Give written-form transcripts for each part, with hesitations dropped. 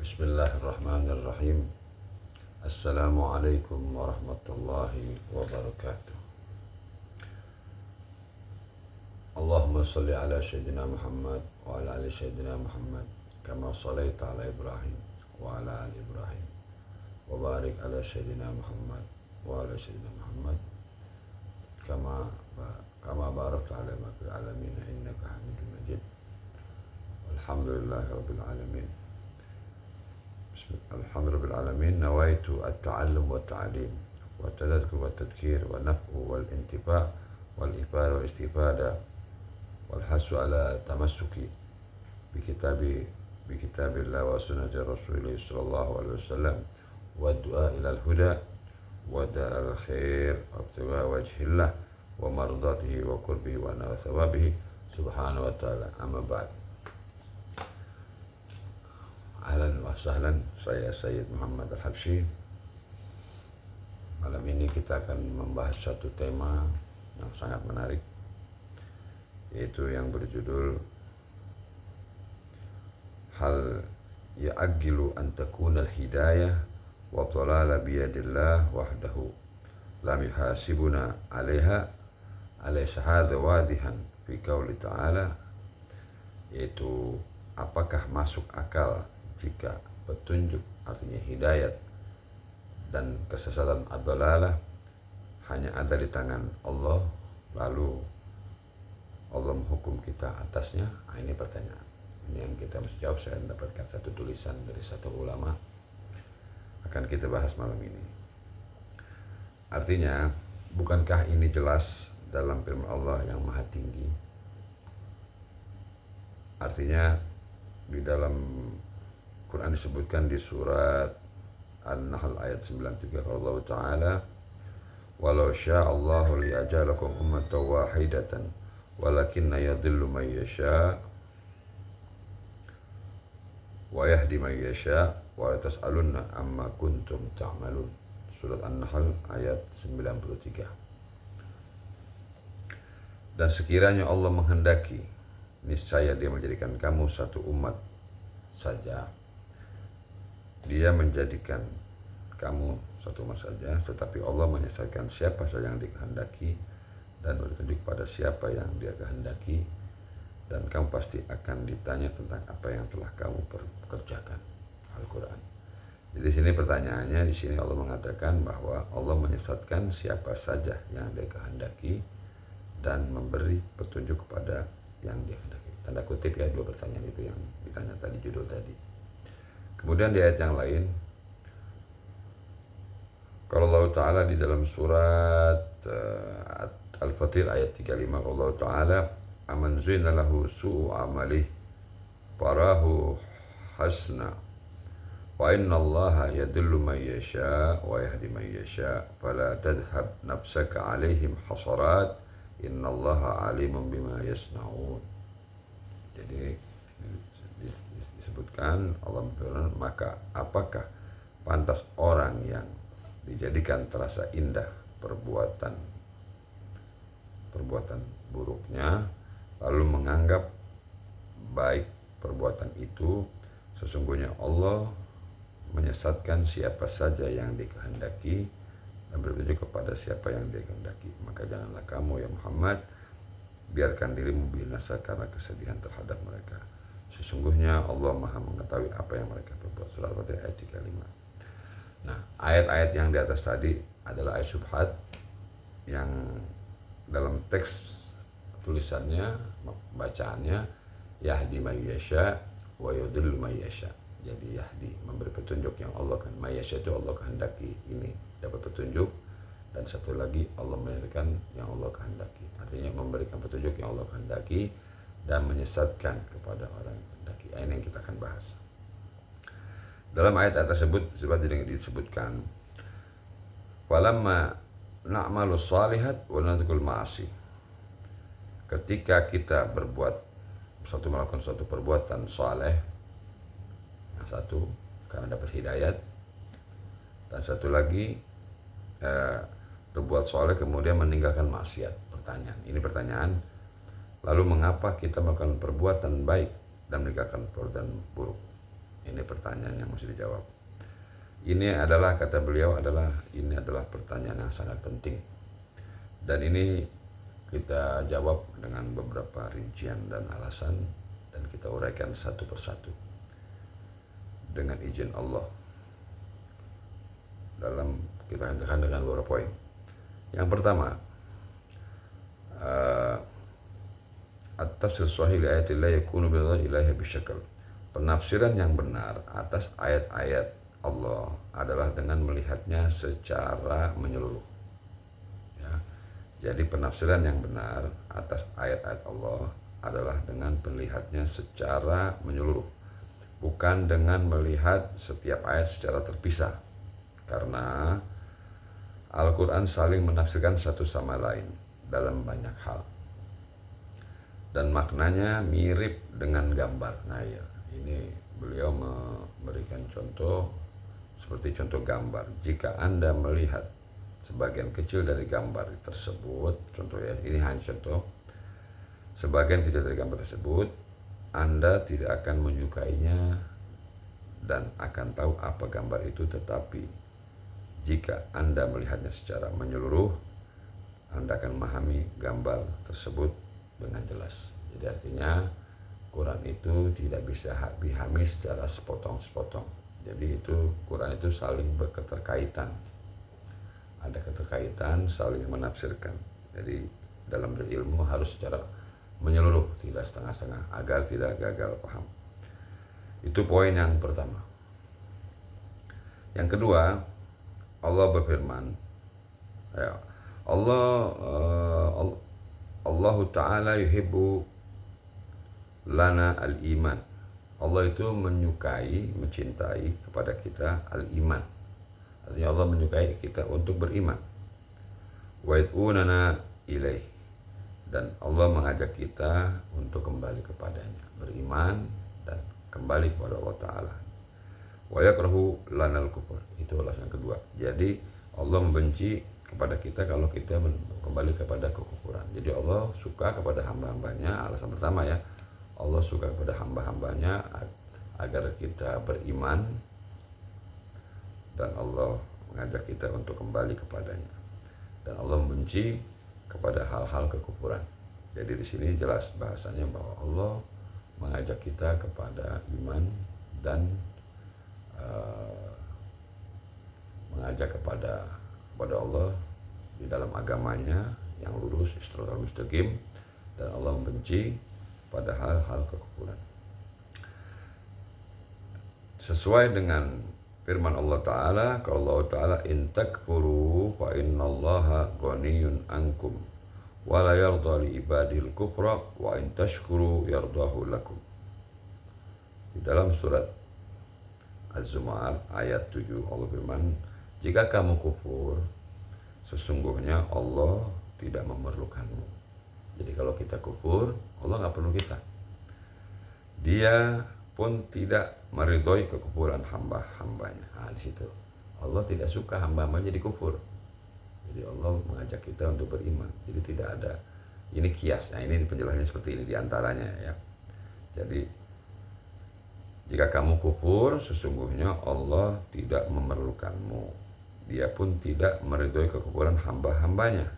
Bismillahirrahmanirrahim. Assalamualaikum warahmatullahi wabarakatuh. Allahumma salli ala Sayyidina Muhammad wa ala ali Sayyidina Muhammad kama sallaita ala Ibrahim wa ala ali Ibrahim wa barik ala Sayyidina Muhammad wa ala Sayyidina Muhammad kama barakta ala fil alamin innaka Hamidum Majid. Alhamdulillahi rabbil alamin. Alhamdulillahirrahmanirrahim. Nawaitu at-ta'allum wa ta'lim wa tadhakkur wa tadhkir wa naf'u wal intifa' wal ifad wal istifada wal hasu ala tamassuki bi kitabillah wa sunnati rasulillah sallallahu alaihi wasallam wa du'a ila al-huda wa da'al khair wa ibtigha wajhillah wa mardatihi wa qurbihi wa nawasawabihi subhanahu wa ta'ala. Amma ba'd. Ahlan wa sahlan, saya Sayyid Muhammad Al-Habsyi. Malam ini kita akan membahas satu tema yang sangat menarik, yaitu yang berjudul Hal ya'agilu an takuna al-hidayah wa dhalala biyadillah wahdahu lam yuhasibuna 'alaiha alaysa hadha wadihan fi qauli ta'ala, yaitu apakah masuk akal jika petunjuk, artinya hidayat, dan kesesatan ad-dhalalah hanya ada di tangan Allah, lalu Allah menghukum kita atasnya? Ini pertanyaan. Ini yang kita mesti jawab. Saya mendapatkan satu tulisan dari satu ulama, akan kita bahas malam ini. Artinya, bukankah ini jelas dalam firman Allah yang maha tinggi? Artinya, di dalam Quran disebutkan di surat An-Nahl ayat 93, Allah Ta'ala, walau sya'allahu liyajalakum ummatan wahidatan walakinna yadhillu man yasha' wa yahdi man yasha' wa la tas'alunna amma kuntum ta'malun. Surat An-Nahl ayat 93. Dan sekiranya Allah menghendaki, niscaya Dia menjadikan kamu satu umat saja. Dia menjadikan kamu satu umat saja, tetapi Allah menyesatkan siapa saja yang dikehendaki dan bertunjuk pada siapa yang Dia kehendaki, dan kamu pasti akan ditanya tentang apa yang telah kamu kerjakan. Al-Quran. Jadi di sini pertanyaannya, di sini Allah mengatakan bahwa Allah menyesatkan siapa saja yang Dia kehendaki dan memberi petunjuk kepada yang Dia kehendaki. Tanda kutip ya, dua pertanyaan itu yang ditanya tadi, judul tadi. Kemudian di ayat yang lain, kalau Allah Ta'ala di dalam surat Al-Fatir ayat 35, Allah Ta'ala, aman zina lahu su'u amalih farahu hasna wa inna allaha yadullu man yasha wa yahdi man yasha fala tadhhab nafsaka alaihim hasarat inna allaha alimun bima yasna'un. Jadi disebutkan Allah berfirman, maka apakah pantas orang yang dijadikan terasa indah perbuatan buruknya lalu menganggap baik perbuatan itu? Sesungguhnya Allah menyesatkan siapa saja yang dikehendaki dan berpetunjuk kepada siapa yang Dia kehendaki. Maka janganlah kamu ya Muhammad biarkan dirimu binasa karena kesedihan terhadap mereka. Sesungguhnya Allah Maha mengetahui apa yang mereka perbuat. Surah Al-Fatihah ayat 35. Nah, ayat-ayat yang di atas tadi adalah ayat syubhat yang dalam teks tulisannya, bacaannya yahdi may yasha wa yudhillu may yasha. Jadi yahdi, memberi petunjuk yang Allah kan, may yasha itu Allah kehendaki ini dapat petunjuk, dan satu lagi Allah menyesatkan yang Allah kehendaki. Artinya memberikan petunjuk yang Allah kehendaki dan menyesatkan kepada orang yang kehendaki. Ini yang kita akan bahas. Dalam ayat tersebut seperti disebutkan, walamma na'malu shalihat wa natkul ma'asi. Ketika kita melakukan suatu perbuatan saleh, yang satu karena dapat hidayat, dan satu lagi berbuat saleh kemudian meninggalkan maksiat. Pertanyaan, lalu mengapa kita melakukan perbuatan baik dan meninggalkan perbuatan buruk? Ini pertanyaan yang mesti dijawab. Ini adalah, kata beliau ini adalah pertanyaan yang sangat penting. Dan ini kita jawab dengan beberapa rincian dan alasan, dan kita uraikan satu persatu dengan izin Allah. Dalam kita hentikan dengan beberapa poin. Yang pertama, at-tafsir sahih li ayatillah yakunu bi-dhahir ilaiha bisyakal. Penafsiran yang benar atas ayat-ayat Allah adalah dengan melihatnya secara menyeluruh. Ya. Jadi penafsiran yang benar atas ayat-ayat Allah adalah dengan melihatnya secara menyeluruh, bukan dengan melihat setiap ayat secara terpisah. Karena Al-Quran saling menafsirkan satu sama lain dalam banyak hal. Dan maknanya mirip dengan gambar. Nah ya, ini beliau memberikan contoh seperti contoh gambar. Jika Anda melihat sebagian kecil dari gambar tersebut, contoh ya, ini hanya contoh, sebagian kecil dari gambar tersebut, Anda tidak akan menyukainya dan akan tahu apa gambar itu. Tetapi jika Anda melihatnya secara menyeluruh, Anda akan memahami gambar tersebut dengan jelas. Jadi artinya Quran itu tidak bisa dipahami secara sepotong-sepotong. Jadi itu Quran itu saling berketerkaitan. Ada keterkaitan, saling menafsirkan. Jadi dalam berilmu harus secara menyeluruh, tidak setengah-setengah, agar tidak gagal paham. Itu poin yang pertama. Yang kedua, Allah berfirman, ya, Allah Ta'ala yuhibbu lana al-iman. Allah itu menyukai, mencintai kepada kita al-iman. Artinya Allah menyukai kita untuk beriman. Wa yad'unana ilaih. Dan Allah mengajak kita untuk kembali kepadanya, beriman dan kembali kepada Allah Ta'ala. Wa yakrahu lanal kufur. Itu alasan kedua. Jadi Allah membenci kepada kita kalau kita kembali kepada kekufuran. Jadi Allah suka kepada hamba-hambanya. Alasan pertama ya, Allah suka kepada hamba-hambanya agar kita beriman, dan Allah mengajak kita untuk kembali kepadanya. Dan Allah membenci kepada hal-hal kekufuran. Jadi di sini jelas bahasanya bahwa Allah mengajak kita kepada iman dan mengajak kepada Allah di dalam agamanya yang lurus, istiqomah mustaqim, dan Allah membenci pada hal-hal kekufuran. Sesuai dengan firman Allah Ta'ala, kalau Allah Ta'ala in takfuru fa innallaha ghaniyun ankum wa la yarda li ibadil kufra wa in tashkuru yardahu lakum. Di dalam surat Az-Zumar ayat 7 Allah firman, jika kamu kufur, sesungguhnya Allah tidak memerlukanmu. Jadi kalau kita kufur, Allah nggak perlu kita. Dia pun tidak meridhoi kekufuran hamba-hambanya. Nah, di situ Allah tidak suka hamba-hambanya jadi kufur. Jadi Allah mengajak kita untuk beriman. Jadi tidak ada, ini kias. Nah, ini penjelasannya seperti ini diantaranya ya. Jadi jika kamu kufur, sesungguhnya Allah tidak memerlukanmu. Dia pun tidak meridhoi kekufuran hamba-hambanya.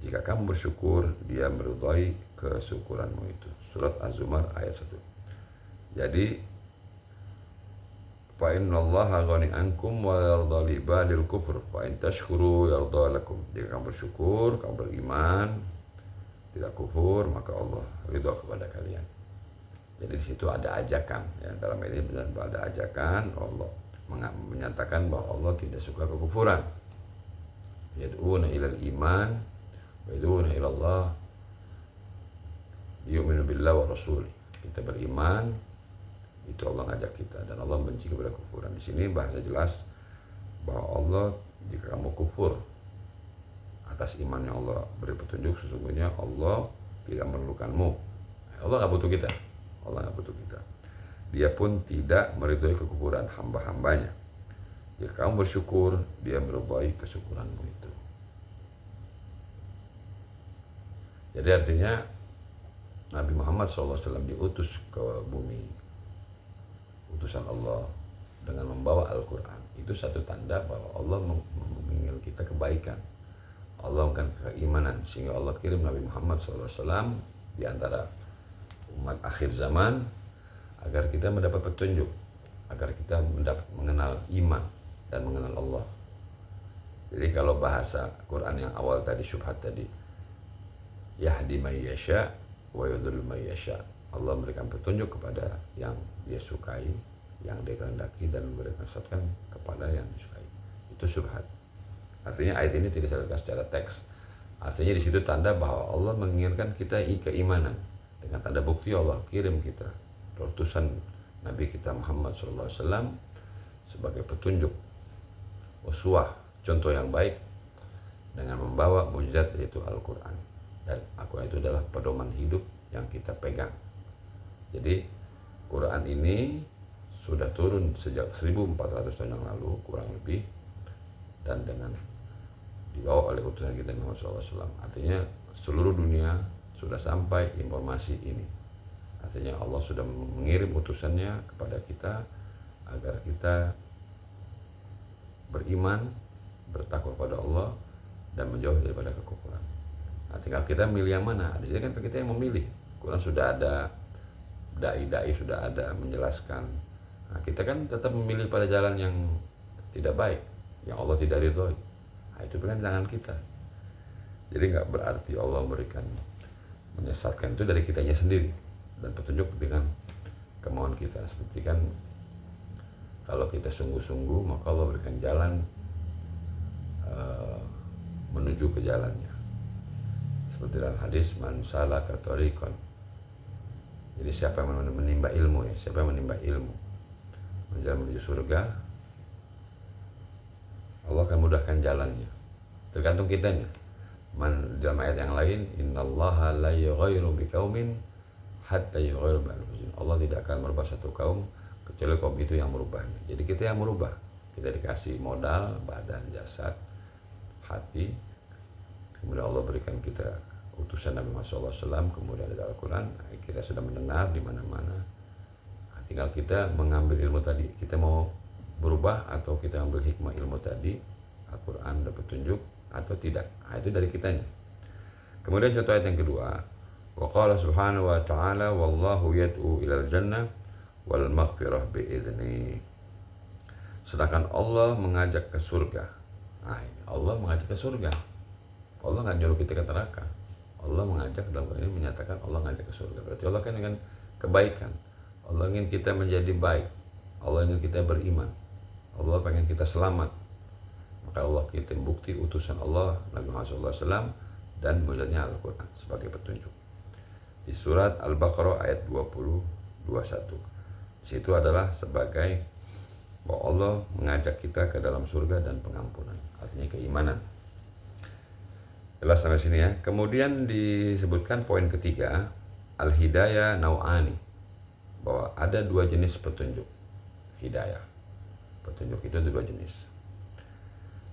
Jika kamu bersyukur, dia meridhoi kesyukuranmu itu. Surat Az-Zumar ayat 1. Jadi fa innallaha ghani ankum wa yarda li ibadil kufur fa in tashkuru yarda lakum. Jika kamu bersyukur, kamu beriman, tidak kufur, maka Allah ridha kepada kalian. Jadi di situ ada ajakan ya, dalam ini ada ajakan Allah menyatakan bahwa Allah tidak suka kekufuran. Yad'una ilal iman wa yad'una ilallah yu'minu billahi wa rasuli. Kita beriman, itu Allah ngajak kita, dan Allah benci kepada kekufuran. Di sini bahasa jelas bahwa Allah, jika kamu kufur atas iman yang Allah beri petunjuk, sesungguhnya Allah tidak memerlukanmu. Allah nggak butuh kita. Allah nggak butuh kita. Dia pun tidak meridhoi kekufuran hamba-hambanya. Jika kamu bersyukur, dia meridhoi kesyukuranmu itu. Jadi artinya Nabi Muhammad SAW diutus ke bumi utusan Allah dengan membawa Al-Quran, itu satu tanda bahwa Allah menginginkan kita kebaikan, Allah menginginkan keimanan, sehingga Allah kirim Nabi Muhammad SAW di antara umat akhir zaman agar kita mendapat petunjuk, agar kita mengenal iman dan mengenal Allah. Jadi kalau bahasa Quran yang awal tadi, syubhat tadi, yahdi may yasha wa yudhillu may yasha, Allah memberikan petunjuk kepada yang dia sukai, yang dia kehendaki, dan memberikan kesesatan kepada yang disukai. Itu syubhat. Artinya ayat ini tidak dijelaskan secara teks. Artinya di situ tanda bahwa Allah menginginkan kita keimanan. Dengan tanda bukti Allah kirim kita utusan Nabi kita Muhammad SAW sebagai petunjuk, uswah, contoh yang baik, dengan membawa mukjizat yaitu Al-Quran. Dan Al-Quran itu adalah pedoman hidup yang kita pegang. Jadi Quran ini sudah turun sejak 1400 tahun yang lalu kurang lebih, dan dengan dibawa oleh utusan kita Muhammad SAW. Artinya seluruh dunia sudah sampai informasi ini. Artinya Allah sudah mengirim utusannya kepada kita agar kita beriman, bertakwa kepada Allah, dan menjauh daripada kekufuran. Nah, tinggal kita milih yang mana. Di sini kan kita yang memilih. Quran sudah ada, dai-dai sudah ada menjelaskan. Nah, kita kan tetap memilih pada jalan yang tidak baik, yang Allah tidak ridhoi. Nah, itu pilihan tangan kita. Jadi nggak berarti Allah memberikan menyesatkan, itu dari kitanya sendiri, dan petunjuk dengan kemauan kita. Seperti kan kalau kita sungguh-sungguh, maka Allah berikan jalan menuju ke jalannya. Seperti dalam hadis, man salaka thariqan. Jadi siapa yang menimba ilmu, ya, siapa yang menimba ilmu menjalan menuju surga, Allah akan mudahkan jalannya. Tergantung kitanya. Dalam ayat yang lain, innallaha la yughayyiru biqaumin hatta yughayyiru bi anfusihim. Allah tidak akan merubah satu kaum kecuali kaum itu yang merubahnya. Jadi kita yang merubah. Kita dikasih modal, badan, jasad, hati. Kemudian Allah berikan kita utusan Nabi Muhammad SAW, kemudian ada Al-Quran. Kita sudah mendengar di mana-mana. Nah, tinggal kita mengambil ilmu tadi. Kita mau berubah atau kita ambil hikmah ilmu tadi, Al-Quran dan petunjuk, atau tidak. Nah, itu dari kitanya. Kemudian contoh ayat yang kedua, wa qala subhanahu wa ta'ala wallahu yad'u ilal jannah wal maghfirah bi'idznih. Sedangkan Allah mengajak ke surga. Nah, Allah mengajak ke surga. Allah nggak nyuruh kita ke neraka. Allah mengajak, dalam hal ini menyatakan Allah mengajak ke surga. Berarti Allah kan dengan kebaikan. Allah ingin kita menjadi baik. Allah ingin kita beriman. Allah pengen kita selamat. Maka Allah kirim bukti utusan Allah Nabi Muhammad SAW dan mukjizatnya Al-Quran sebagai petunjuk. Di surat Al-Baqarah ayat 20-21. Di situ adalah sebagai bahwa Allah mengajak kita ke dalam surga dan pengampunan. Artinya keimanan. Jelas sampai sini ya. Kemudian disebutkan poin ketiga, al-hidayah nau'ani. Bahwa ada dua jenis petunjuk. Hidayah. Petunjuk itu ada dua jenis.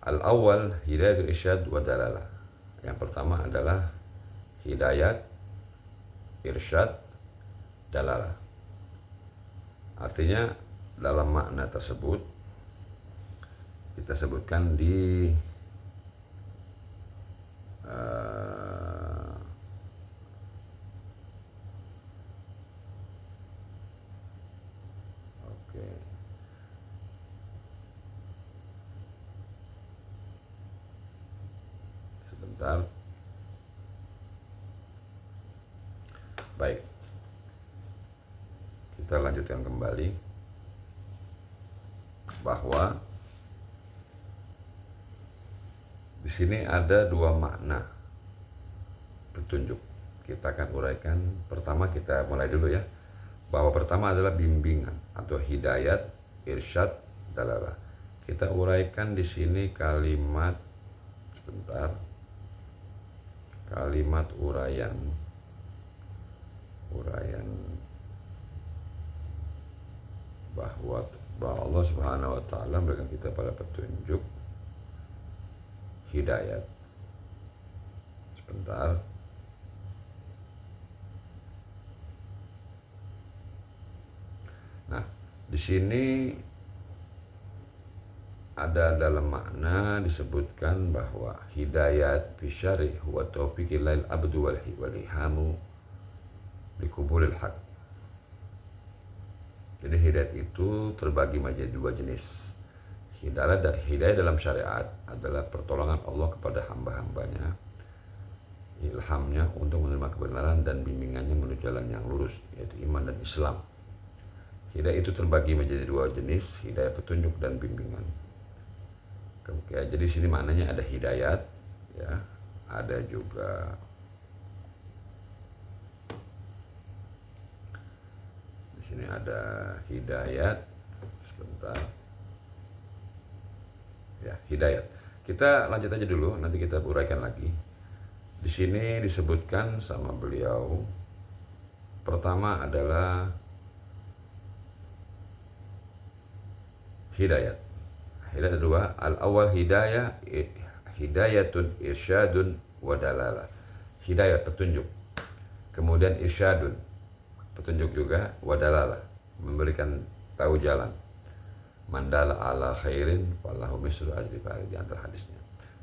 Al-awwal hidayatul irsyad wa dalalah. Yang pertama adalah hidayat, irsyad, dalalah. Artinya dalam makna tersebut kita sebutkan di sebentar. Baik. Kita lanjutkan kembali bahwa di sini ada dua makna petunjuk. Kita akan uraikan. Pertama kita mulai dulu ya. Bahwa pertama adalah bimbingan atau hidayat, irsyad, dalalah. Kita uraikan di sini kalimat, sebentar. Kalimat uraian bahwa Allah Subhanahu wa taala memberikan kita pada petunjuk hidayat. Sebentar. Nah, Di sini ada dalam makna disebutkan bahwa hidayat fi syari huwa taufiqil lil abdu wal ihamu likubulil haq. Jadi hidayat itu terbagi menjadi dua jenis. Hidayah dalam syariat adalah pertolongan Allah kepada hamba-hambanya, ilhamnya untuk menerima kebenaran dan bimbingannya menuju jalan yang lurus, yaitu iman dan Islam. Hidayah itu terbagi menjadi dua jenis, hidayah petunjuk dan bimbingan. Ya, jadi sini maknanya ada hidayat, ya, ada juga di sini ada hidayat. Sebentar, ya, hidayat. Kita lanjut aja dulu, nanti kita uraikan lagi. Di sini disebutkan sama beliau, pertama adalah hidayat. Hidayat kedua, al-awwal hidayatun irsyadun wa dalalah. Hidayah petunjuk. Kemudian irsyadun, petunjuk juga, wa dalalah, memberikan tahu jalan. Mandala ala khairin wallahu misru ajri fa'il, di antara hadisnya.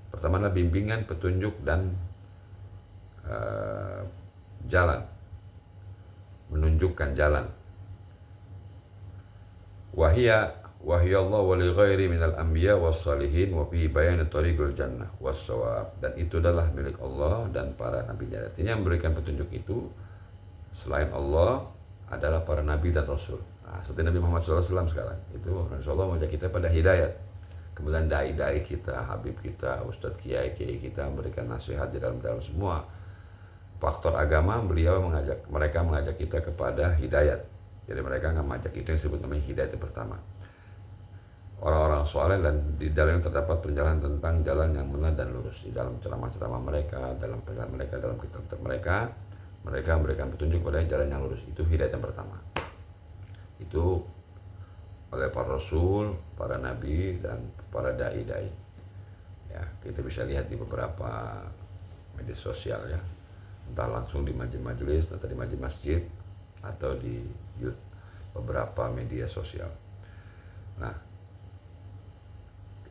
Pertama adalah bimbingan, petunjuk dan jalan, menunjukkan jalan. Wahiyallah wa li ghairi minal anbiya was salihin wa fi bayan tariqul jannah was shawab. Dan itu adalah milik Allah dan para nabi. Artinya memberikan petunjuk itu selain Allah adalah para nabi dan rasul. Nah, seperti Nabi Muhammad SAW sekarang itu, Rasulullah mengajak kita pada hidayat. Kemudian dai-dai kita, habib kita, ustadz kiai-kiai kita memberikan nasihat di dalam semua faktor agama. Beliau mereka mengajak kita kepada hidayat. Jadi mereka nggak mengajak, itu yang disebut namanya hidayat yang pertama. Orang-orang soleh, dan di dalamnya terdapat penjelasan tentang jalan yang benar dan lurus. Di dalam ceramah-ceramah mereka, dalam penjelasan mereka, dalam kitab-kitab mereka memberikan petunjuk pada jalan yang lurus. Itu hidayat yang pertama. Itu oleh para rasul, para nabi, dan para dai-dai. Ya, kita bisa lihat di beberapa media sosial, ya, entah langsung di majelis atau di masjid atau di beberapa media sosial. Nah,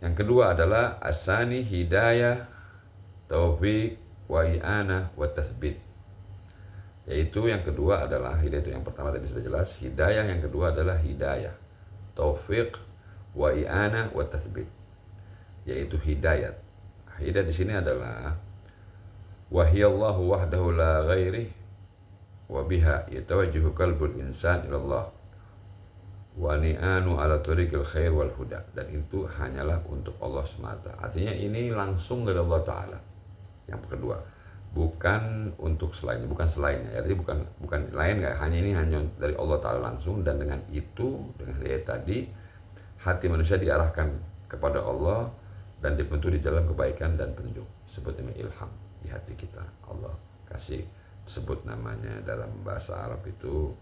yang kedua adalah asani hidayah taufiq wa i'anah wa tathbit. Yaitu yang kedua adalah hidayah, itu yang pertama tadi sudah jelas. Hidayah yang kedua adalah hidayah taufiq wa i'anah wa tathbit. Yaitu hidayat. Hidayah di sini adalah wahiyallahu wahdahu la ghairi wa biha yatawajjahu qalbul insan ila Allah wa ni'anu ala tariqil khair wal huda. Dan itu hanyalah untuk Allah semata. Artinya ini langsung dari Allah Ta'ala. Yang kedua, bukan untuk selainnya, bukan selainnya. Jadi bukan lain, nggak, hanya ini hanya dari Allah Ta'ala langsung. Dan dengan itu, dengan hidayah tadi, hati manusia diarahkan kepada Allah dan dibentuk di dalam kebaikan dan petunjuk. Seperti ilham di hati kita, Allah kasih. Sebut namanya dalam bahasa Arab itu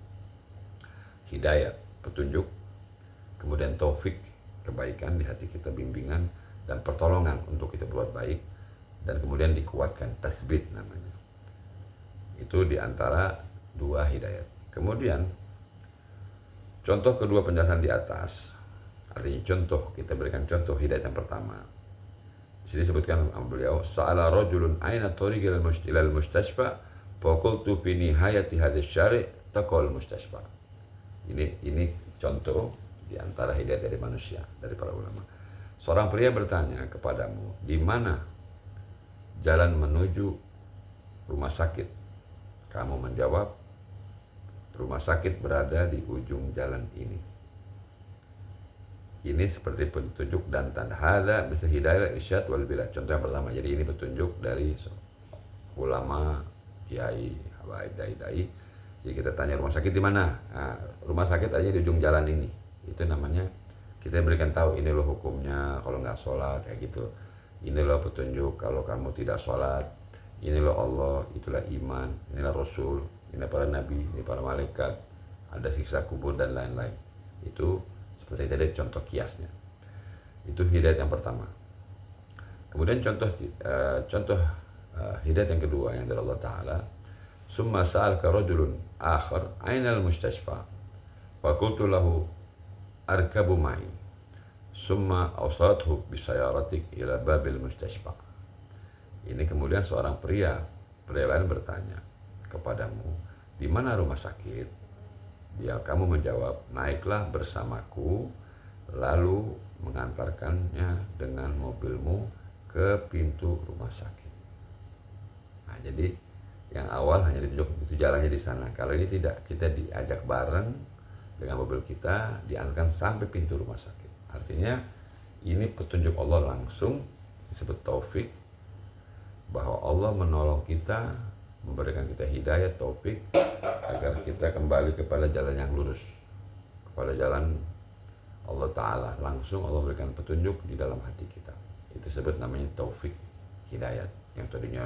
hidayah, petunjuk, kemudian taufik, kebaikan di hati kita, bimbingan dan pertolongan untuk kita berbuat baik, dan kemudian dikuatkan, tasbit namanya. Itu diantara dua hidayat. Kemudian contoh kedua penjelasan di atas, artinya contoh, kita berikan contoh hidayat yang pertama. Di sini disebutkan beliau, sa'ala rajulun aina tariq ilal mustashfa fa qultu fi nihayati hadzal syari' taqal mustashfa. Ini contoh di antara hidayat dari manusia, dari para ulama. Seorang pria bertanya kepadamu, di mana jalan menuju rumah sakit? Kamu menjawab, rumah sakit berada di ujung jalan ini. Ini seperti petunjuk dan tanda. Hadza bisa hidayah irsyad wal bilad. Contoh yang pertama. Jadi ini petunjuk dari ulama, kiai, habaib, dai-dai. Jadi kita tanya rumah sakit di mana? Nah, rumah sakit aja di ujung jalan ini. Itu namanya kita berikan tahu, ini loh hukumnya kalau nggak sholat, kayak gitu. Ini loh petunjuk kalau kamu tidak sholat. Ini loh Allah, itulah iman, inilah Rasul, ini para nabi, ini para malaikat. Ada siksa kubur dan lain-lain. Itu seperti tadi contoh kiasnya. Itu hidayat yang pertama. Kemudian contoh hidayat yang kedua yang dari Allah Ta'ala. Summa sa'alka rajulun akhar ainal mustashfa fa qultu lahu arkabu ma'i summa awsalathu bisayaratik ila babil mustashfa. Ini kemudian seorang pria lain bertanya kepadamu, di mana rumah sakit? Dia kamu menjawab, naiklah bersamaku lalu mengantarkannya dengan mobilmu ke pintu rumah sakit. Nah, jadi yang awal hanya ditunjuk itu jalannya di sana. Kalau ini tidak, kita diajak bareng dengan mobil kita, diantarkan sampai pintu rumah sakit. Artinya ini petunjuk Allah langsung, disebut taufik, bahwa Allah menolong kita, memberikan kita hidayah, taufik, agar kita kembali kepada jalan yang lurus, kepada jalan Allah Ta'ala. Langsung Allah berikan petunjuk di dalam hati kita. Itu disebut namanya taufik, hidayat. Yang tadinya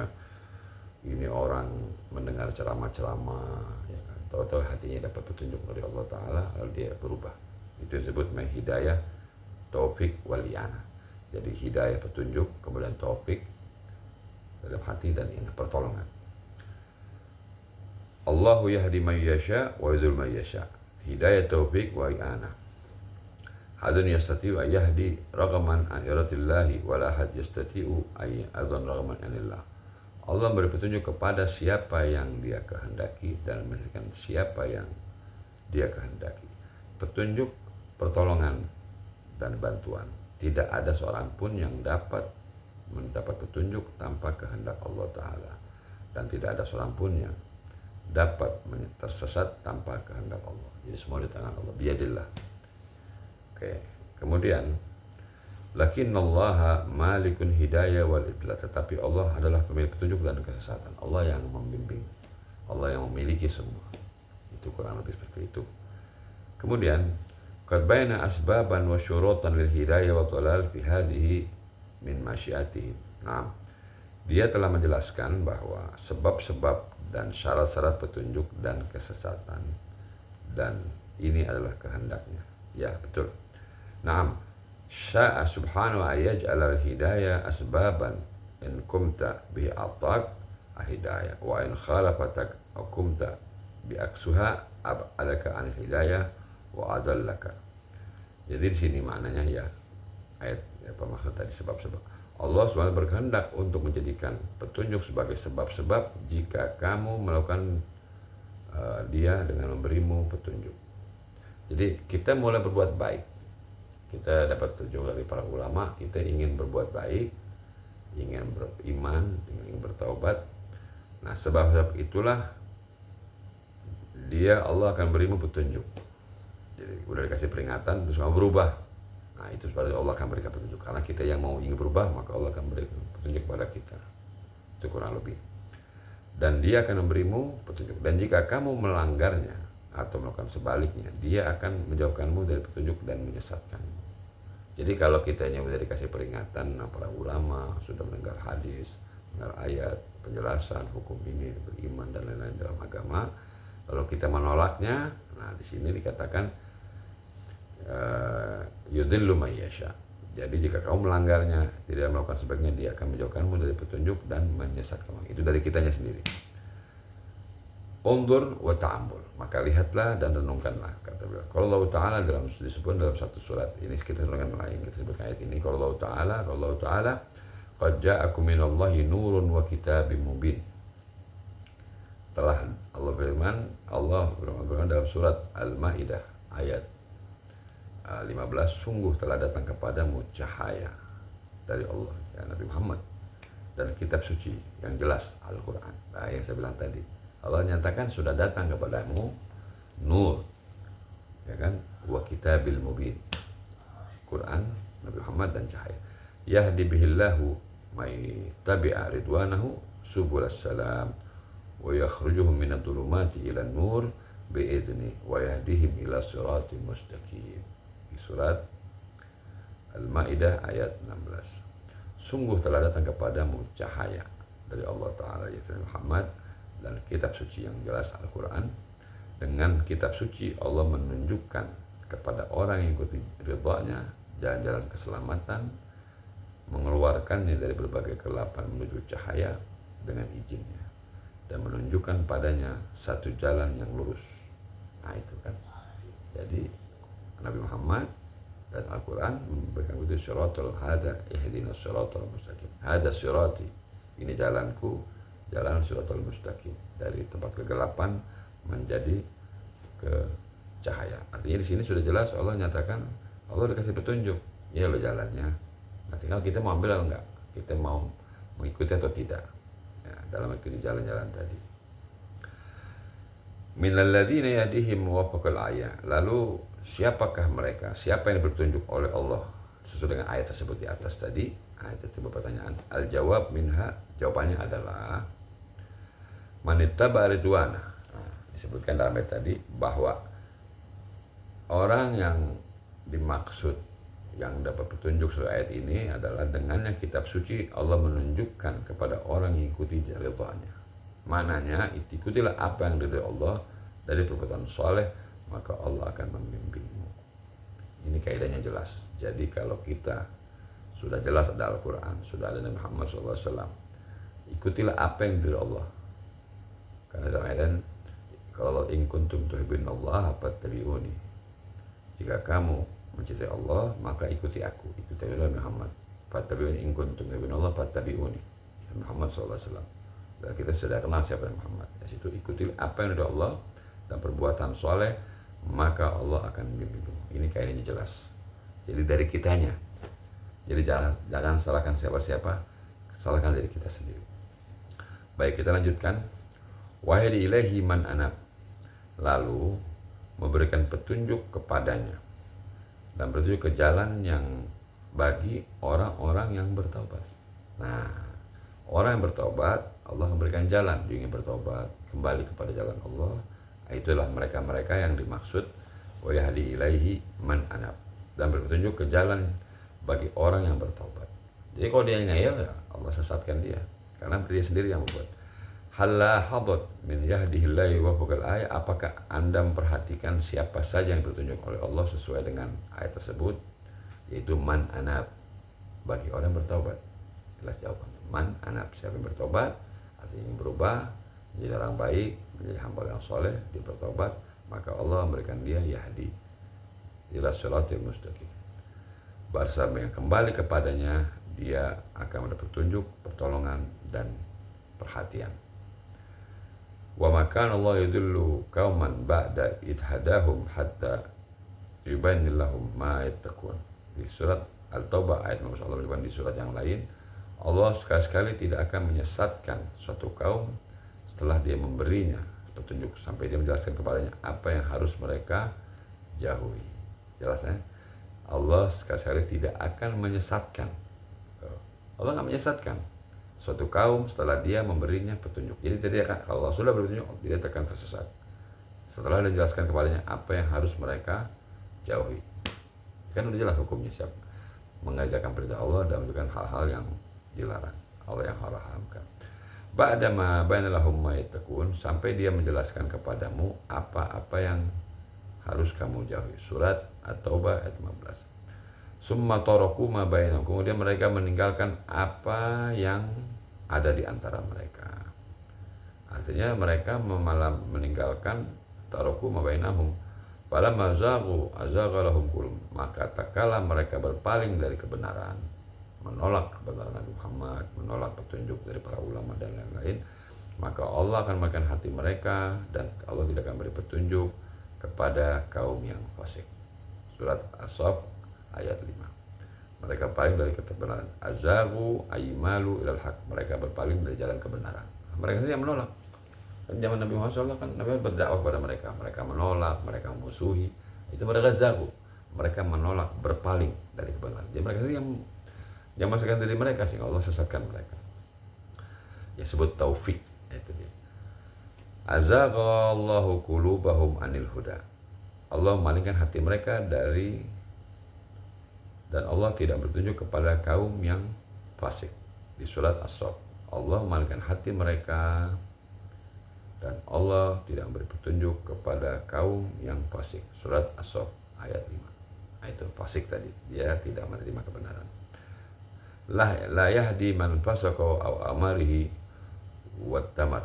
ini orang mendengar ceramah-ceramah, ya kan, tahu-tahu hatinya dapat petunjuk dari Allah Ta'ala, lalu dia berubah. Itu disebut hidayah, taufik, waliana. Jadi hidayah petunjuk, kemudian taufik dalam hati, dan ini pertolongan. Allahu yahdi man yasha wa yudhil man yasha. Hidayah, taufik, wa i'anah. Hadun yastati'u ay yahdi ragaman an iratillahi wal ahad yastati'u ay adhan ragaman anillah. Allah memberi petunjuk kepada siapa yang dia kehendaki dan menyesatkan siapa yang dia kehendaki. Petunjuk, pertolongan, dan bantuan. Tidak ada seorang pun yang dapat mendapat petunjuk tanpa kehendak Allah Ta'ala. Dan tidak ada seorang pun yang dapat tersesat tanpa kehendak Allah. Jadi semua di tangan Allah, biyadillah. Oke. Kemudian lakinnallaha malikun hidayah wal idlal. Tetapi Allah adalah pemilik petunjuk dan kesesatan. Allah yang membimbing, Allah yang memiliki semua. Itu kurang lebih seperti itu. Kemudian qad baina asbaban wa syurutan lil hidayah wa dhalal fi hadhihi min masyiatih. Nah, dia telah menjelaskan bahwa sebab-sebab dan syarat-syarat petunjuk dan kesesatan, dan ini adalah kehendaknya. Ya, betul. Naam, sya'a subhanahu wa yaj'al al-hidayah asbaban in kumta bi atak hidayah wa in khalafatak aw kumta bi aksuha ab'alaka an hidayah wa adallaka. Jadi di sini maknanya ya ayat apa maksud tadi sebab-sebab. Allah SWT berkehendak untuk menjadikan petunjuk sebagai sebab-sebab jika kamu melakukan dia dengan memberimu petunjuk. Jadi kita mulai berbuat baik. Kita dapat petunjuk dari para ulama, kita ingin berbuat baik, ingin beriman, ingin bertaubat. Nah, sebab-sebab itulah Allah akan berimu petunjuk. Jadi udah dikasih peringatan terus kamu berubah. Nah, itu sebabnya Allah akan berikan petunjuk. Karena kita yang mau ingin berubah, maka Allah akan berikan petunjuk kepada kita. Itu kurang lebih. Dan dia akan memberimu petunjuk. Dan jika kamu melanggarnya atau melakukan sebaliknya, dia akan menjauhkanmu dari petunjuk dan menyesatkanmu. Jadi kalau kita yang sudah dikasih peringatan, para ulama sudah mendengar hadis, mendengar ayat, penjelasan hukum ini, beriman dan lain-lain dalam agama, kalau kita menolaknya, nah di sini dikatakan yudhillu may yasha. Jadi jika kamu melanggarnya, tidak melakukan sebaiknya, dia akan menjauhkanmu dari petunjuk dan menyesatkanmu. Itu dari kitanya sendiri. Undur wa ta'ammul, maka lihatlah dan renungkanlah, kata beliau. Kalau Allah Ta'ala disebut dalam satu surat ini, kita renungkan lain, kita sebutkan ayat ini. Kalau Allah Ta'ala qad ja'akum minallahi nurun wa kitabim mubin. Telah Allah berfirman dalam surat Al-Maidah ayat 15, sungguh telah datang kepadamu cahaya dari Allah, ya Nabi Muhammad, dan kitab suci yang jelas, Al-Quran. Nah, yang saya bilang tadi, Allah nyatakan sudah datang kepadamu nur, ya kan, wa kitabil mubin, Quran, Nabi Muhammad, dan cahaya. Yahdi bihillahu may tabi'a ridwanahu subulas salam wa yakhrujuhum minadh dhulumati ila nur bi'idni wa yahdihim ila siratim mustaqim. Di surat Al-Maidah ayat 16. Sungguh telah datang kepadamu cahaya dari Allah Ta'ala, yaitu Muhammad, dan kitab suci yang jelas, Al-Quran. Dengan kitab suci Allah menunjukkan kepada orang yang ikuti ridhanya jalan-jalan keselamatan, mengeluarkannya dari berbagai kegelapan menuju cahaya dengan izinnya, dan menunjukkan padanya satu jalan yang lurus. Nah itu kan, jadi Nabi Muhammad dan Al-Quran memberikan itu syaratul hada ihdinas syaratul mustaqim. Hada syrati, ini jalanku, jalan syaratul mustaqim, dari tempat kegelapan menjadi ke cahaya. Artinya di sini sudah jelas Allah nyatakan, Allah udah kasih petunjuk, ini loh jalannya. Nah, tinggal kita mau ambil atau enggak, kita mau mengikuti atau tidak ya, dalam mengikuti jalan-jalan tadi. Minal ladzina yahdihim muwafaqal ayah. Lalu siapakah mereka? Siapa yang berpetunjuk oleh Allah sesuai dengan ayat tersebut di atas tadi? Ayat itu pertanyaan. Al jawab minha, jawabannya adalah manittaba ridwana. Nah, disebutkan dalam ayat tadi bahwa orang yang dimaksud yang dapat petunjuk sesuai ayat ini adalah dengannya kitab suci Allah menunjukkan kepada orang yang ikuti ridhonya. Mananya ikutilah apa yang diridhoi Allah dari perbuatan soleh, maka Allah akan membimbingmu. Ini kaidahnya jelas. Jadi kalau kita sudah jelas ada Al-Quran, sudah ada Nabi Muhammad SAW, ikutilah apa yang diridhoi Allah. Karena dalam ayat, kalau in kuntum tuhibbunallah fattabi'uni, jika kamu mencintai Allah maka ikuti aku, ikuti Nabi Muhammad. Fattabi'uni in kuntum tuhibbunallah fattabi'uni, Nabi Muhammad SAW. Dan kita sudah kenal siapa Nabi Muhammad. Di situ ikuti apa yang diridhoi Allah dan perbuatan soleh, maka Allah akan membimbingmu. Ini kaidahnya jelas. Jadi dari kitanya. Jadi jangan salahkan siapa-siapa, salahkan diri kita sendiri. Baik, kita lanjutkan. Wahdi ilaihi man anab. Lalu memberikan petunjuk kepadanya dan petunjuk ke jalan yang bagi orang-orang yang bertaubat. Nah, orang yang bertobat, Allah memberikan jalan. Dia ingin bertobat, kembali kepada jalan Allah. Itulah mereka-mereka yang dimaksud wa yahdi ilaihi man anab, dan berpetunjuk ke jalan bagi orang yang bertobat. Jadi kalau dia ngeyel, ya Allah sesatkan dia, karena dia sendiri yang membuat. Halla hadat min yahdihillahi wa faqal ayat. Apakah Anda memperhatikan siapa saja yang bertunjuk oleh Allah sesuai dengan ayat tersebut, yaitu man anab, bagi orang yang bertobat. Jelas jawaban. Man anab, siapa yang bertobat, artinya ingin berubah menjadi orang baik, menjadi hamba yang soleh, dia bertobat, maka Allah memberikan dia yahdi ila shiratil mustaqim. Barsa yang kembali kepadanya, dia akan mendapat petunjuk, pertolongan dan perhatian. Wa makana Allah yudillu qauman ba'da idhadahum hatta yubayyana lahum ma yattaqun. Di surat Al-Taubah ayat 15 Allah menyebutkan di surat yang lain, Allah sekali-sekali tidak akan menyesatkan suatu kaum setelah dia memberinya petunjuk sampai dia menjelaskan kepadanya apa yang harus mereka jauhi. Jelasnya, Allah sekali-sekali tidak akan menyesatkan. Allah nggak menyesatkan suatu kaum setelah dia memberinya petunjuk. Jadi tidak akan, kalau Allah sudah berpetunjuk, dia akan tersesat setelah dia menjelaskan kepadanya apa yang harus mereka jauhi. Kan udah jelas hukumnya, siapa mengajarkan perintah Allah dan menunjukkan hal-hal yang dilarang, Allah yang haramkan. Ba'da ma bayyana lahum ma yattaqun, sampai dia menjelaskan kepadamu apa-apa yang harus kamu jauhi. Surat At-Taubah ayat 15. Summa taraku ma bainahum, kemudian mereka meninggalkan apa yang ada di antara mereka. Artinya mereka malah meninggalkan taraku ma bainahum. Falamma zaghu azagha lahum qulub, maka tatkala mereka berpaling dari kebenaran, menolak kebenaran Nabi Muhammad, menolak petunjuk dari para ulama dan lain-lain, maka Allah akan memberikan hati mereka dan Allah tidak akan beri petunjuk kepada kaum yang fasik. Surat As-Saff ayat 5. Mereka berpaling dari kebenaran. Azagu aymalu ilal haq, mereka berpaling dari jalan kebenaran. Mereka sendiri yang menolak. Dan zaman Nabi Muhammad SAW kan Nabi berdakwah kepada mereka. Mereka menolak, mereka memusuhi. Itu mereka zagu. Mereka menolak, berpaling dari kebenaran. Jadi mereka sendiri yang masukkan diri mereka sehingga Allah sesatkan mereka. Ya sebut taufik, itu dia. Azaghallahu qulubahum anil huda. Allah memalingkan hati mereka dari, dan Allah tidak bertunjuk kepada kaum yang fasik. Di surat As-Saff, Allah memalingkan hati mereka dan Allah tidak memberi petunjuk kepada kaum yang fasik. Surat As-Saff ayat 5. Nah, itu fasik tadi, dia tidak menerima kebenaran. La yahdi man fasaka aw amarihi wat tamar.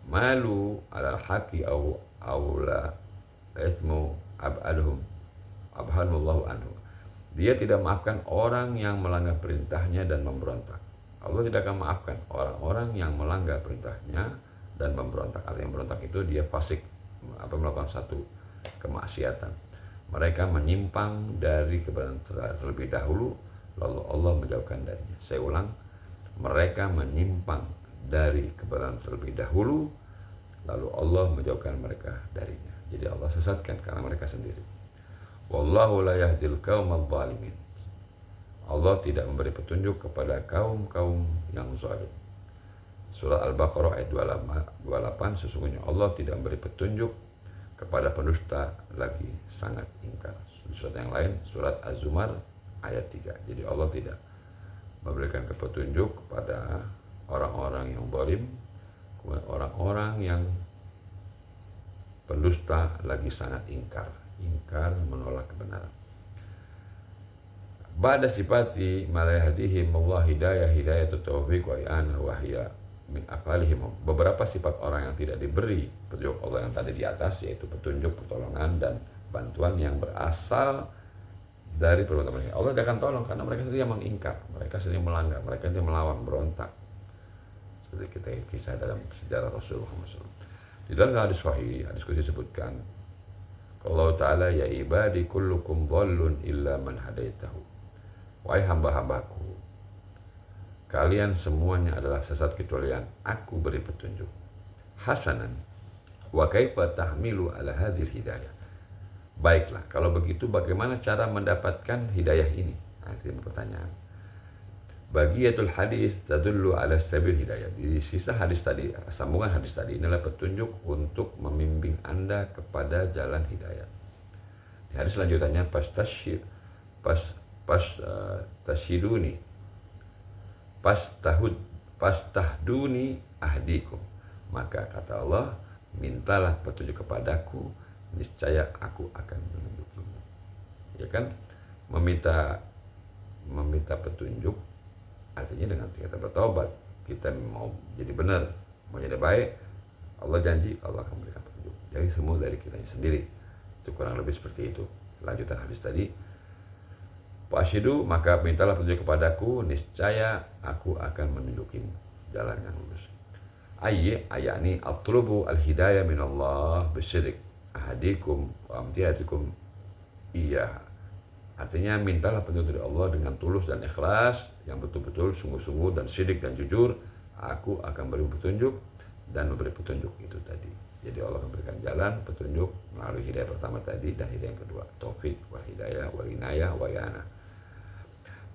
Malu ala haqi aw la ismu ab'aduhum abhanullahu anhu. Dia tidak maafkan orang yang melanggar perintahnya dan memberontak. Allah tidak akan maafkan orang-orang yang melanggar perintahnya dan memberontak. Artinya memberontak itu dia fasik, melakukan satu kemaksiatan. Mereka menyimpang dari kebenaran terlebih dahulu, lalu Allah menjauhkan darinya. Saya ulang, mereka menyimpang dari kebenaran terlebih dahulu, lalu Allah menjauhkan mereka darinya. Jadi Allah sesatkan karena mereka sendiri. Wallahu la yahdil qaumadh dhalimin. Allah tidak memberi petunjuk kepada kaum-kaum yang zalim. Surah Al-Baqarah ayat 28, sesungguhnya Allah tidak memberi petunjuk kepada pendusta lagi sangat ingkar. Surat yang lain, surat Az-Zumar ayat 3. Jadi Allah tidak memberikan petunjuk kepada orang-orang yang zalim, orang-orang yang pendusta lagi sangat ingkar menolak kebenaran. Ba'da sifati malayahdihim Allah hidayatu taufiq wa i'ana wa hiya min afalihim. Beberapa sifat orang yang tidak diberi petunjuk Allah yang tadi di atas, yaitu petunjuk, pertolongan dan bantuan yang berasal dari perbuatan mereka. Allah tidak akan tolong karena mereka sendiri yang mengingkar, mereka sendiri melanggar, mereka sendiri melawan, berontak. Seperti kita kisah dalam sejarah Rasulullah SAW. Di dalam hadis sahih, hadis qudsi disebutkan, Allah Ta'ala, ya ibadi kullukum dhallun illa man hadaitahu. Wahai hamba-hambaku, kalian semuanya adalah sesat kecuali yang aku beri petunjuk. Hasanan, wa kaifa tahmilu ala hadhil hidayah. Baiklah, kalau begitu bagaimana cara mendapatkan hidayah ini? Nah, itu pertanyaan. Bagiyatul hadis tadullu ala sabil hidayah. Di sisa hadis tadi, sambungan hadis tadi, inilah petunjuk untuk membimbing Anda kepada jalan hidayah. Di hadis selanjutnya, pastahduni ahdikum. Maka kata Allah, mintalah petunjuk kepadaku, niscaya aku akan menunjukimu. Ya kan? Meminta petunjuk artinya dengan kita bertobat, kita mau jadi benar, mau jadi baik, Allah janji Allah akan memberikan petunjuk. Jadi semua dari kita sendiri. Itu kurang lebih seperti itu. Lanjutan hadis tadi, Fashidu, maka mintalah petunjuk kepadaku, niscaya aku akan menunjukimu jalan yang lurus. Ayani atlubu al-hidayah minallah bisyrik ahadikum wa amtihatikum iya. Artinya mintalah petunjuk dari Allah dengan tulus dan ikhlas, yang betul-betul sungguh-sungguh dan sidik dan jujur. Aku akan beri petunjuk dan memberi petunjuk itu tadi. Jadi Allah memberikan jalan petunjuk melalui hidayah pertama tadi dan hidayah yang kedua, taufik wal hidayah wal inayah wa yana.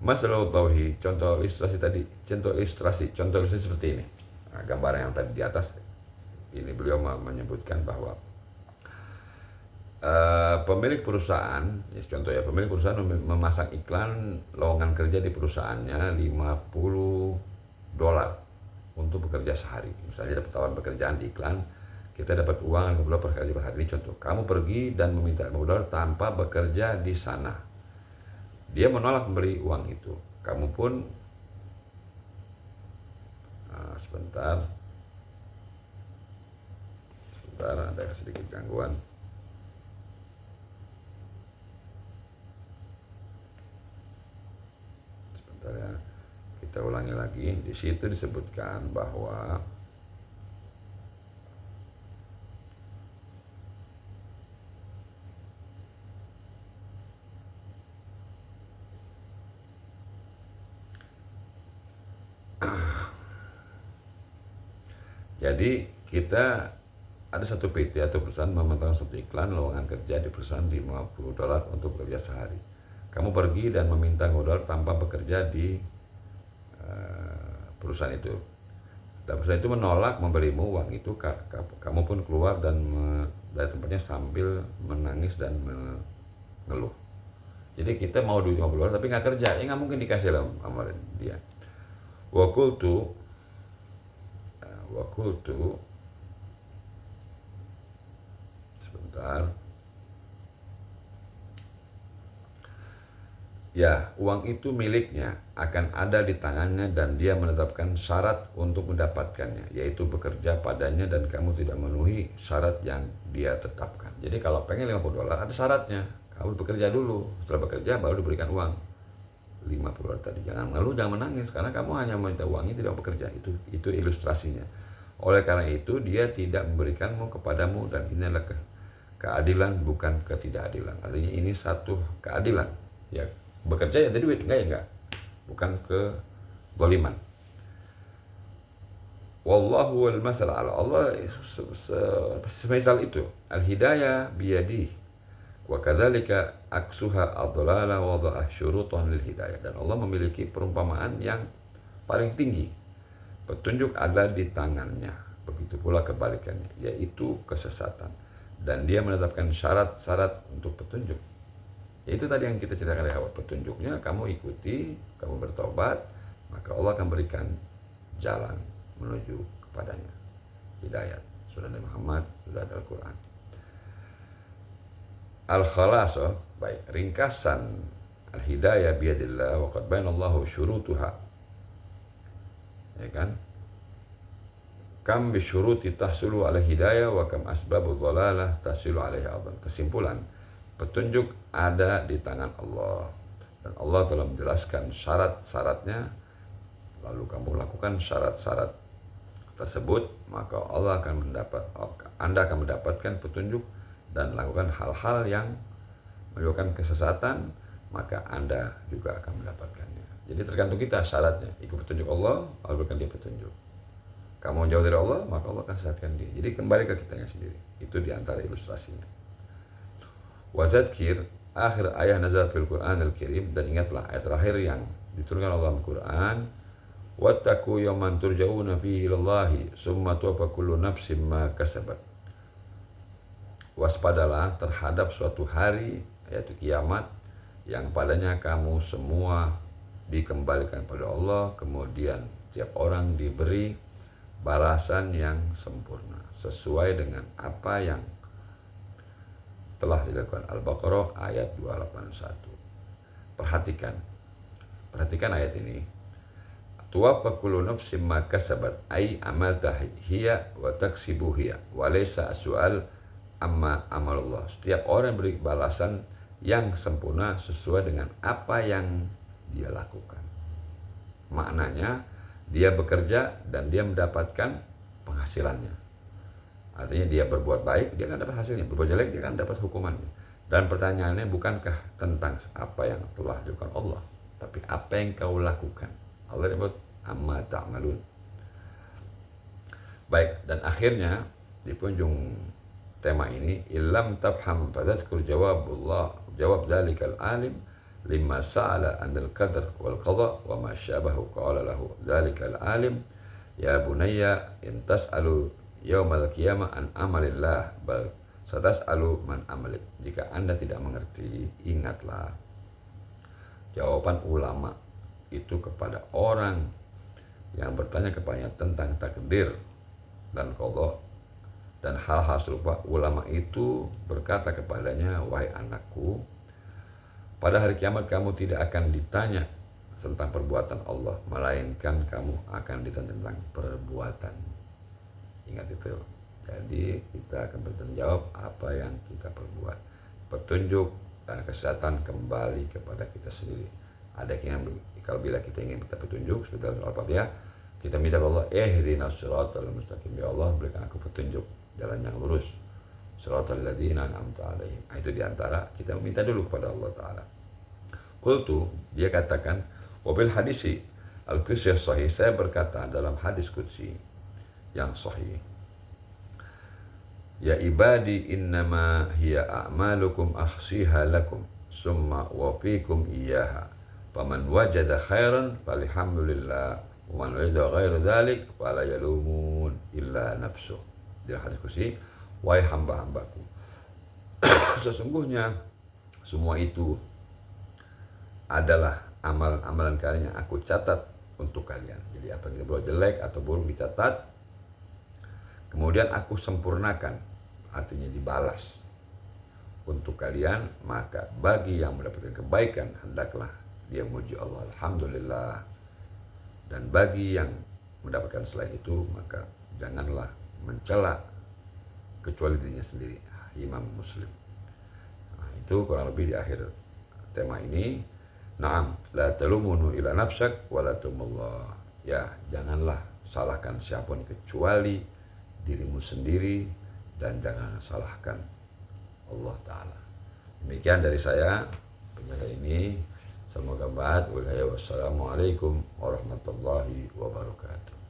Masalah tauhid, contoh ilustrasi seperti ini. Nah, gambaran yang tadi di atas ini beliau menyebutkan bahwa pemilik perusahaan, pemilik perusahaan memasang iklan lowongan kerja di perusahaannya $50 untuk bekerja sehari. Misalnya dapat tawaran pekerjaan di iklan, kita dapat uang $50 per hari. Ini contoh, kamu pergi dan meminta $50 tanpa bekerja di sana. Dia menolak memberi uang itu. Kamu pun sebentar, ada sedikit gangguan. Ya, kita ulangi lagi. Di situ disebutkan bahwa jadi kita ada satu PT atau perusahaan memasang satu iklan lowongan kerja di perusahaan $50 untuk bekerja sehari. Kamu pergi dan meminta $50 tanpa bekerja di perusahaan itu. Dan perusahaan itu menolak memberimu uang itu. Kamu pun keluar dan dari tempatnya sambil menangis dan mengeluh. Jadi kita mau duit $50 tapi nggak kerja, ya nggak mungkin dikasih lah sama dia. Wakultu sebentar. Ya, uang itu miliknya, akan ada di tangannya dan dia menetapkan syarat untuk mendapatkannya, yaitu bekerja padanya dan kamu tidak memenuhi syarat yang dia tetapkan. Jadi kalau pengen $50 ada syaratnya, kamu bekerja dulu, setelah bekerja baru diberikan uang $50 tadi. Jangan mengeluh, jangan menangis, karena kamu hanya meminta uangnya, tidak bekerja. Itu ilustrasinya. Oleh karena itu dia tidak memberikanmu kepadamu, dan ini adalah keadilan bukan ketidakadilan. Artinya ini satu keadilan. Ya, bekerja ya ada duit, enggak ya enggak. Bukan kezaliman. Wallahu wal masal ala Allah, semisal itu. Al-hidayah biyadi. Wa kadzalika aksuha ad-dhalala wa dha'a syurutan lil hidayah. Dan Allah memiliki perumpamaan yang paling tinggi. Petunjuk ada di tangannya. Begitu pula kebalikannya, yaitu kesesatan. Dan dia menetapkan syarat-syarat untuk petunjuk. Itu tadi yang kita ceritakan dari awal. Petunjuknya kamu ikuti, kamu bertobat, maka Allah akan berikan jalan menuju kepadanya. Hidayat. Sudah Nabi Muhammad, sudah ada Al-Quran. Al-Khalasah, baik, ringkasan al-hidayah biyadillah wa qad bayanallahu syurutuha. Ya kan? Kam bisyuruti tahsulu ala hidayah wa kam asbabu dhalalah tahsulu alaihi adhan. Kesimpulan, petunjuk ada di tangan Allah, dan Allah telah menjelaskan syarat-syaratnya. Lalu kamu lakukan syarat-syarat tersebut, maka Anda akan mendapatkan petunjuk, dan lakukan hal-hal yang menyebabkan kesesatan, maka Anda juga akan mendapatkannya. Jadi tergantung kita syaratnya. Ikut petunjuk Allah, Allah berikan dia petunjuk. Kamu jauh dari Allah, maka Allah akan sesatkan dia. Jadi kembali ke kitanya sendiri. Itu diantara ilustrasinya. Wa dzakir, akhir ayat nazal fil Qur'an al-Karim, dan ingatlah ayat terakhir yang diturunkan Allah dalam Quran. Wattaqu yawman turja'una fihi ilallahi summa tuwaffa kullu nafsin ma kasabat. Waspadalah terhadap suatu hari, yaitu kiamat, yang padanya kamu semua dikembalikan pada Allah, kemudian tiap orang diberi balasan yang sempurna sesuai dengan apa yang telah dilakukan. Al-Baqarah ayat 281. Perhatikan ayat ini. Tuwaffa kullu nafsin ma kasabat ay amalta hiya wa taksibu hiya wa laysa su'al amma amalullah. Setiap orang beri balasan yang sempurna sesuai dengan apa yang dia lakukan. Maknanya dia bekerja dan dia mendapatkan penghasilannya. Artinya dia berbuat baik, dia akan dapat hasilnya. Berbuat jelek, dia akan dapat hukumannya. Dan pertanyaannya bukankah tentang apa yang telah dilakukan Allah, tapi apa yang kau lakukan. Allah disebut amma ta'malun. Baik, dan akhirnya di penghujung tema ini, illam tafham fadhkur jawab dalikal alim lima sa'ala anil qadar wal qada wa ma syabahu qala lahu dalikal alim ya bunayya in tas'alu yaumal qiyamah an amalillah bal satas'alu man amalik. Jika Anda tidak mengerti, ingatlah jawaban ulama itu kepada orang yang bertanya kepadanya tentang takdir dan qada dan hal-hal serupa. Ulama itu berkata kepadanya, wahai anakku, pada hari kiamat kamu tidak akan ditanya tentang perbuatan Allah, melainkan kamu akan ditanya tentang perbuatan. Ingat itu. Jadi kita akan bertanggung jawab apa yang kita perbuat. Petunjuk dan kesehatan kembali kepada kita sendiri. Ada yang kalau bila kita ingin minta petunjuk seperti Al-Fatihah, kita minta kepada Allah, ihdinas siratal mustaqim, ya Allah berikan aku petunjuk jalan yang lurus, siratal ladzina an'amta 'alaihim. Itu diantara kita minta dulu kepada Allah Ta'ala. Qultu, dia katakan, wabil hadisi al-qudsi sahih, saya berkata dalam hadis qudsi yang sahih, ya ibadi innama hiya a'malukum ahsiha lakum summa wafikum iyaha faman wajada khairan falhamdulillah wa man wajada ghairu dzalik fala yalumun illa nafsuh. Dalam hadis qudsi, wahai hamba-hambaku, sesungguhnya semua itu adalah amalan-amalan kalian yang aku catat untuk kalian. Jadi apa yang kita buat jelek atau buruk dicatat, kemudian aku sempurnakan, artinya dibalas untuk kalian. Maka bagi yang mendapatkan kebaikan, hendaklah dia muji Allah, alhamdulillah. Dan bagi yang mendapatkan selain itu, maka janganlah mencela kecuali dirinya sendiri. Imam Muslim. Nah, itu kurang lebih di akhir tema ini. Naam, la talumunu ila nafsak wa la tumullah. Ya, janganlah salahkan siapapun kecuali dirimu sendiri, dan jangan salahkan Allah Ta'ala. Demikian dari saya penjaga ini. Semoga bermanfaat. Wassalamualaikum warahmatullahi wabarakatuh.